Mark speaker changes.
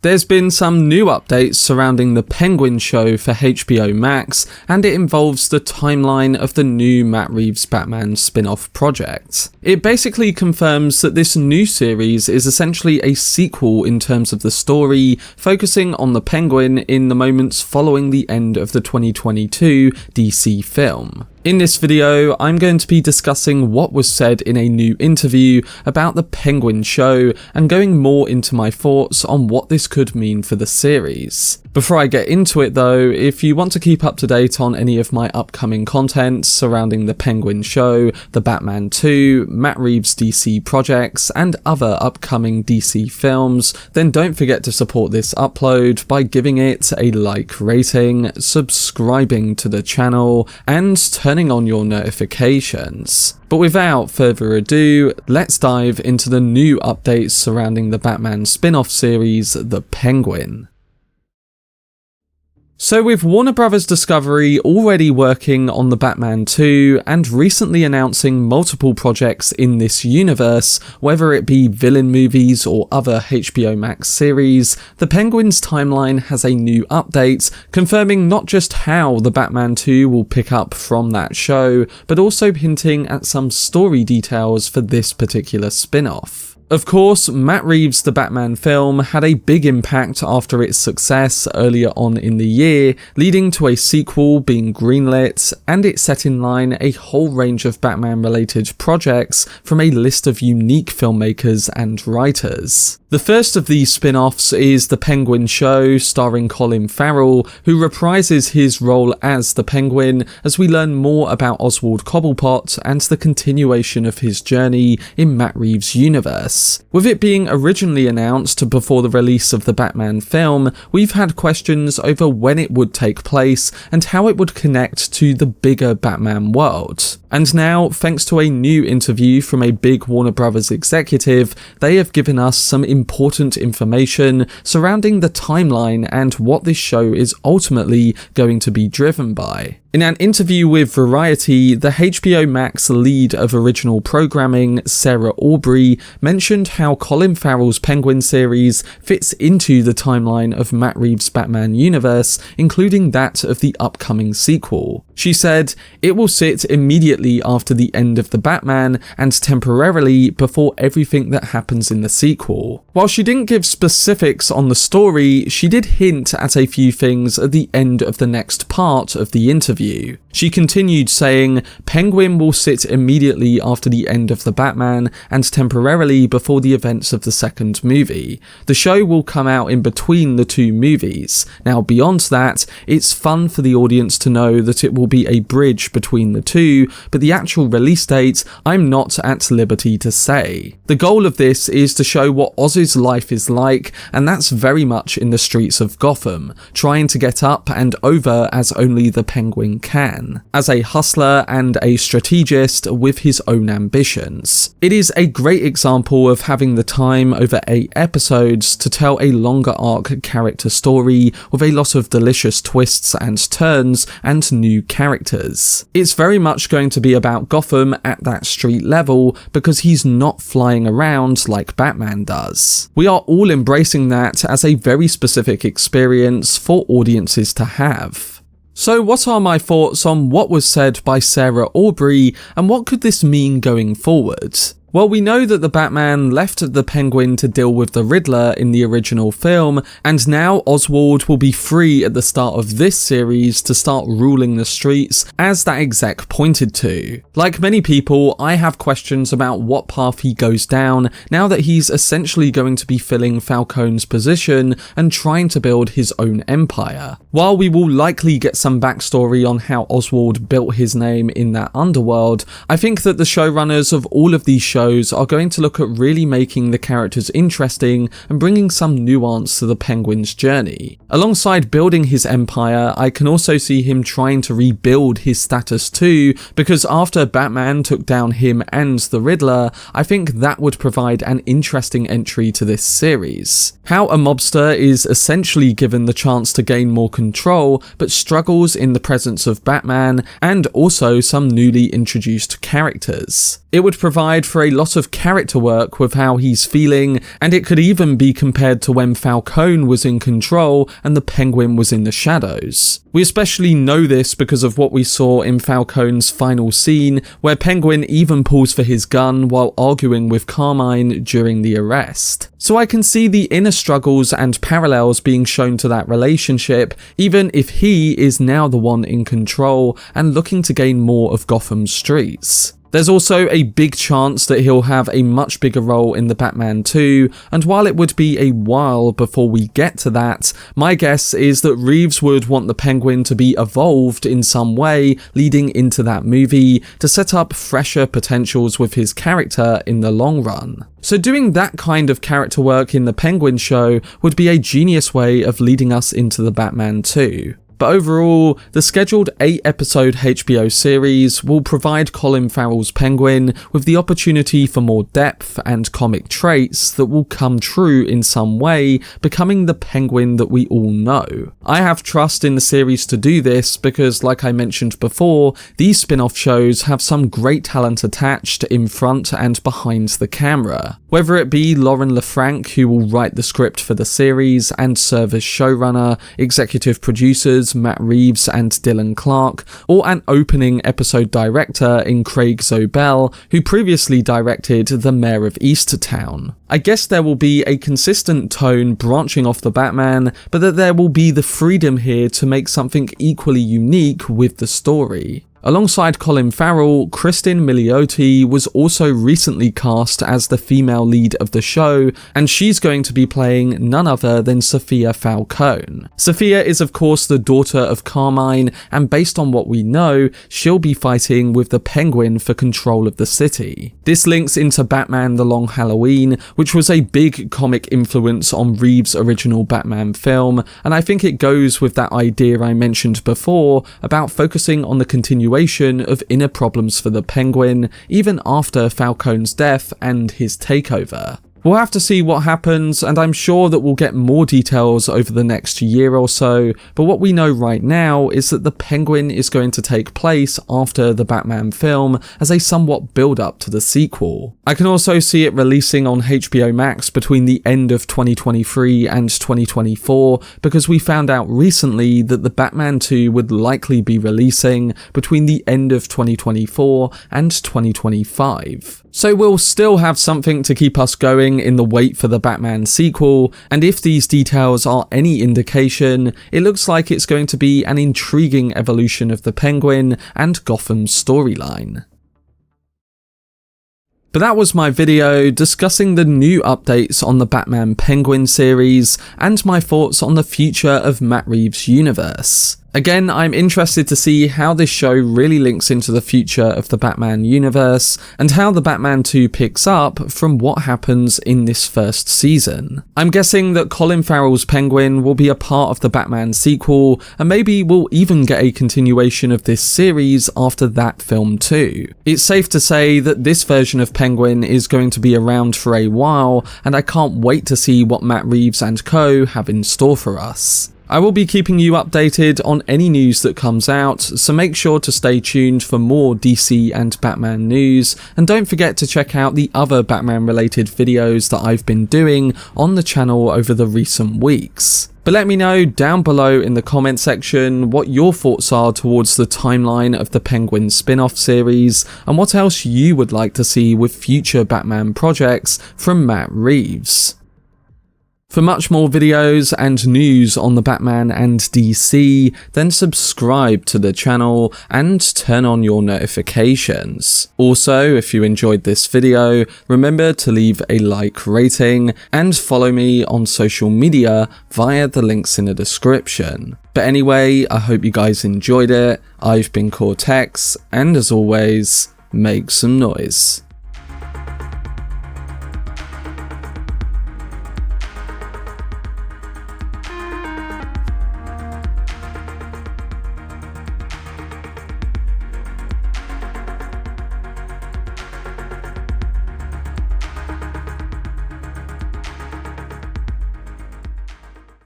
Speaker 1: There's been some new updates surrounding the Penguin show for HBO Max, and it involves the timeline of the new Matt Reeves Batman spin-off project. It basically confirms that this new series is essentially a sequel in terms of the story, focusing on the Penguin in the moments following the end of the 2022 DC film. In this video, I'm going to be discussing what was said in a new interview about the Penguin show and going more into my thoughts on what this could mean for the series. Before I get into it though, if you want to keep up to date on any of my upcoming content surrounding the Penguin show, the Batman 2, Matt Reeves DC projects, and other upcoming DC films, then don't forget to support this upload by giving it a like rating, subscribing to the channel, and turning on your notifications. But without further ado, let's dive into the new updates surrounding the Batman spin-off series, The Penguin. So with Warner Bros. Discovery already working on the Batman 2 and recently announcing multiple projects in this universe, whether it be villain movies or other HBO Max series, the Penguin's timeline has a new update confirming not just how the Batman 2 will pick up from that show, but also hinting at some story details for this particular spin-off. Of course, Matt Reeves' The Batman film had a big impact after its success earlier on in the year, leading to a sequel being greenlit, and it set in line a whole range of Batman-related projects from a list of unique filmmakers and writers. The first of these spin-offs is The Penguin Show, starring Colin Farrell, who reprises his role as the Penguin as we learn more about Oswald Cobblepot and the continuation of his journey in Matt Reeves' universe. With it being originally announced before the release of the Batman film, we've had questions over when it would take place and how it would connect to the bigger Batman world. And now, thanks to a new interview from a big Warner Bros. Executive, they have given us some important information surrounding the timeline and what this show is ultimately going to be driven by. In an interview with Variety, the HBO Max lead of original programming, Sarah Aubrey, mentioned how Colin Farrell's Penguin series fits into the timeline of Matt Reeves' Batman universe, including that of the upcoming sequel. She said, "It will sit immediately after the end of the Batman and temporarily before everything that happens in the sequel." While she didn't give specifics on the story, she did hint at a few things at the end of the next part of the interview. She continued saying, "Penguin will sit immediately after the end of the Batman and temporarily before the events of the second movie. The show will come out in between the two movies. Now beyond that, it's fun for the audience to know that it will be a bridge between the two, but the actual release date, I'm not at liberty to say. The goal of this is to show what Oz's life is like, and that's very much in the streets of Gotham, trying to get up and over as only the Penguin can, as a hustler and a strategist with his own ambitions. It is a great example of having the time over 8 episodes to tell a longer arc character story with a lot of delicious twists and turns and new characters. It's very much going to be about Gotham at that street level because he's not flying around like Batman does. We are all embracing that as a very specific experience for audiences to have." So what are my thoughts on what was said by Sarah Aubrey, and what could this mean going forward? Well, we know that the Batman left the Penguin to deal with the Riddler in the original film, and now Oswald will be free at the start of this series to start ruling the streets, as that exec pointed to. Like many people, I have questions about what path he goes down now that he's essentially going to be filling Falcone's position and trying to build his own empire. While we will likely get some backstory on how Oswald built his name in that underworld, I think that the showrunners of all of these shows are going to look at really making the characters interesting and bringing some nuance to the Penguin's journey. Alongside building his empire, I can also see him trying to rebuild his status too, because after Batman took down him and the Riddler, I think that would provide an interesting entry to this series. How a mobster is essentially given the chance to gain more control, but struggles in the presence of Batman, and also some newly introduced characters. It would provide for a lot of character work with how he's feeling, and it could even be compared to when Falcone was in control and the Penguin was in the shadows. We especially know this because of what we saw in Falcone's final scene, where Penguin even pulls for his gun while arguing with Carmine during the arrest. So I can see the inner struggles and parallels being shown to that relationship, even if he is now the one in control and looking to gain more of Gotham's streets. There's also a big chance that he'll have a much bigger role in the Batman 2, and while it would be a while before we get to that, my guess is that Reeves would want the Penguin to be evolved in some way leading into that movie to set up fresher potentials with his character in the long run. So doing that kind of character work in the Penguin show would be a genius way of leading us into the Batman 2. But overall, the scheduled 8-episode HBO series will provide Colin Farrell's Penguin with the opportunity for more depth and comic traits that will come true in some way, becoming the Penguin that we all know. I have trust in the series to do this because, like I mentioned before, these spin-off shows have some great talent attached in front and behind the camera. Whether it be Lauren LaFranc, who will write the script for the series and serve as showrunner, executive producers Matt Reeves and Dylan Clark, or an opening episode director in Craig Zobel, who previously directed The Mayor of Easttown. I guess there will be a consistent tone branching off the Batman, but that there will be the freedom here to make something equally unique with the story. Alongside Colin Farrell, Kristen Milioti was also recently cast as the female lead of the show, and she's going to be playing none other than Sophia Falcone. Sophia is of course the daughter of Carmine, and based on what we know, she'll be fighting with the Penguin for control of the city. This links into Batman The Long Halloween, which was a big comic influence on Reeves' original Batman film, and I think it goes with that idea I mentioned before about focusing on the continuation of inner problems for the Penguin, even after Falcone's death and his takeover. We'll have to see what happens, and I'm sure that we'll get more details over the next year or so, but what we know right now is that the Penguin is going to take place after the Batman film as a somewhat build-up to the sequel. I can also see it releasing on HBO Max between the end of 2023 and 2024, because we found out recently that the Batman 2 would likely be releasing between the end of 2024 and 2025. So we'll still have something to keep us going in the wait for the Batman sequel, and if these details are any indication, it looks like it's going to be an intriguing evolution of the Penguin and Gotham's storyline. But that was my video discussing the new updates on the Batman Penguin series and my thoughts on the future of Matt Reeves' universe. Again, I'm interested to see how this show really links into the future of the Batman universe, and how the Batman 2 picks up from what happens in this first season. I'm guessing that Colin Farrell's Penguin will be a part of the Batman sequel, and maybe we'll even get a continuation of this series after that film too. It's safe to say that this version of Penguin is going to be around for a while, and I can't wait to see what Matt Reeves and co have in store for us. I will be keeping you updated on any news that comes out, so make sure to stay tuned for more DC and Batman news, and don't forget to check out the other Batman related videos that I've been doing on the channel over the recent weeks. But let me know down below in the comment section what your thoughts are towards the timeline of the Penguin spin-off series, and what else you would like to see with future Batman projects from Matt Reeves. For much more videos and news on the Batman and DC, then subscribe to the channel and turn on your notifications. Also, if you enjoyed this video, remember to leave a like rating and follow me on social media via the links in the description. But anyway, I hope you guys enjoyed it. I've been Cortex, and as always, make some noise.